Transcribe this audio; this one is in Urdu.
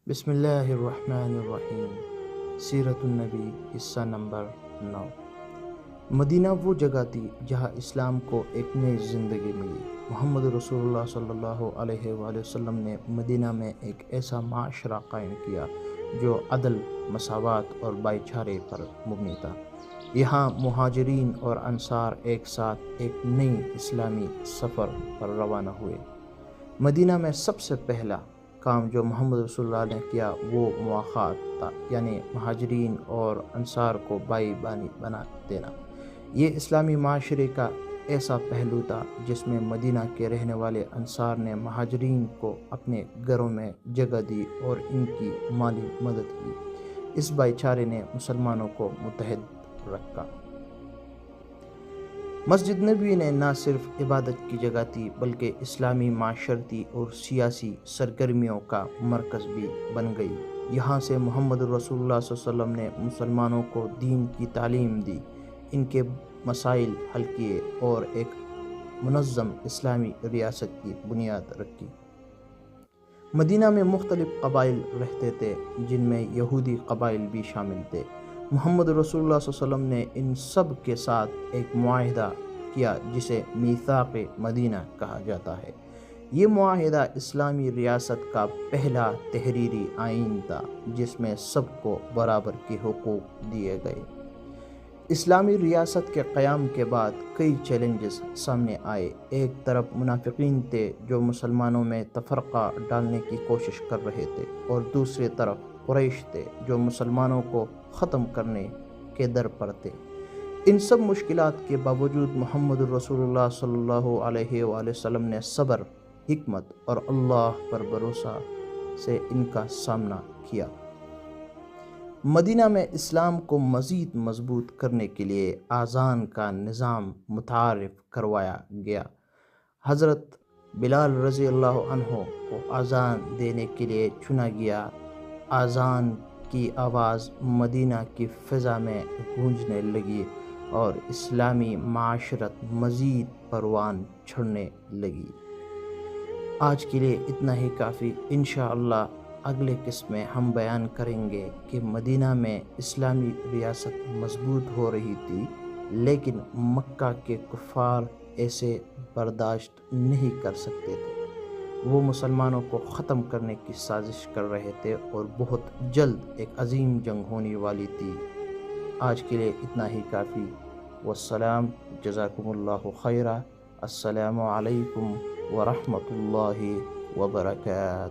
بسم اللہ الرحمن الرحیم۔ سیرت النبی حصہ نمبر 9۔ مدینہ وہ جگہ تھی جہاں اسلام کو ایک نئی زندگی ملی۔ محمد رسول اللہ صلی اللہ علیہ وآلہ وسلم نے مدینہ میں ایک ایسا معاشرہ قائم کیا جو عدل، مساوات اور بھائی چارے پر مبنی تھا۔ یہاں مہاجرین اور انصار ایک ساتھ ایک نئی اسلامی سفر پر روانہ ہوئے۔ مدینہ میں سب سے پہلا کام جو محمد رسول اللہ نے کیا وہ مواخات تھا، یعنی مہاجرین اور انصار کو بھائی بانی بنا دینا۔ یہ اسلامی معاشرے کا ایسا پہلو تھا جس میں مدینہ کے رہنے والے انصار نے مہاجرین کو اپنے گھروں میں جگہ دی اور ان کی مالی مدد کی۔ اس بھائی چارے نے مسلمانوں کو متحد رکھا۔ مسجد نبوی نے نہ صرف عبادت کی جگہ تھی بلکہ اسلامی معاشرتی اور سیاسی سرگرمیوں کا مرکز بھی بن گئی۔ یہاں سے محمد رسول اللہ صلی اللہ علیہ وسلم نے مسلمانوں کو دین کی تعلیم دی، ان کے مسائل حل کیے اور ایک منظم اسلامی ریاست کی بنیاد رکھی۔ مدینہ میں مختلف قبائل رہتے تھے جن میں یہودی قبائل بھی شامل تھے۔ محمد رسول اللہ صلی اللہ علیہ وسلم نے ان سب کے ساتھ ایک معاہدہ کیا جسے میثاق مدینہ کہا جاتا ہے۔ یہ معاہدہ اسلامی ریاست کا پہلا تحریری آئین تھا جس میں سب کو برابر کے حقوق دیے گئے۔ اسلامی ریاست کے قیام کے بعد کئی چیلنجز سامنے آئے۔ ایک طرف منافقین تھے جو مسلمانوں میں تفرقہ ڈالنے کی کوشش کر رہے تھے، اور دوسری طرف قریش تھے جو مسلمانوں کو ختم کرنے کے در پر تھے۔ ان سب مشکلات کے باوجود محمد رسول اللہ صلی اللہ علیہ وآلہ وسلم نے صبر، حکمت اور اللہ پر بھروسہ سے ان کا سامنا کیا۔ مدینہ میں اسلام کو مزید مضبوط کرنے کے لیے اذان کا نظام متعارف کروایا گیا۔ حضرت بلال رضی اللہ عنہ کو اذان دینے کے لیے چنا گیا۔ اذان کی آواز مدینہ کی فضا میں گونجنے لگی اور اسلامی معاشرت مزید پروان چڑھنے لگی۔ آج کے لیے اتنا ہی کافی۔ انشاءاللہ اگلے قسط میں ہم بیان کریں گے کہ مدینہ میں اسلامی ریاست مضبوط ہو رہی تھی، لیکن مکہ کے کفار ایسے برداشت نہیں کر سکتے تھے۔ وہ مسلمانوں کو ختم کرنے کی سازش کر رہے تھے اور بہت جلد ایک عظیم جنگ ہونے والی تھی۔ آج کے لیے اتنا ہی کافی۔ والسلام، جزاکم اللہ خیرا۔ السلام علیکم ورحمۃ اللہ وبرکاتہ۔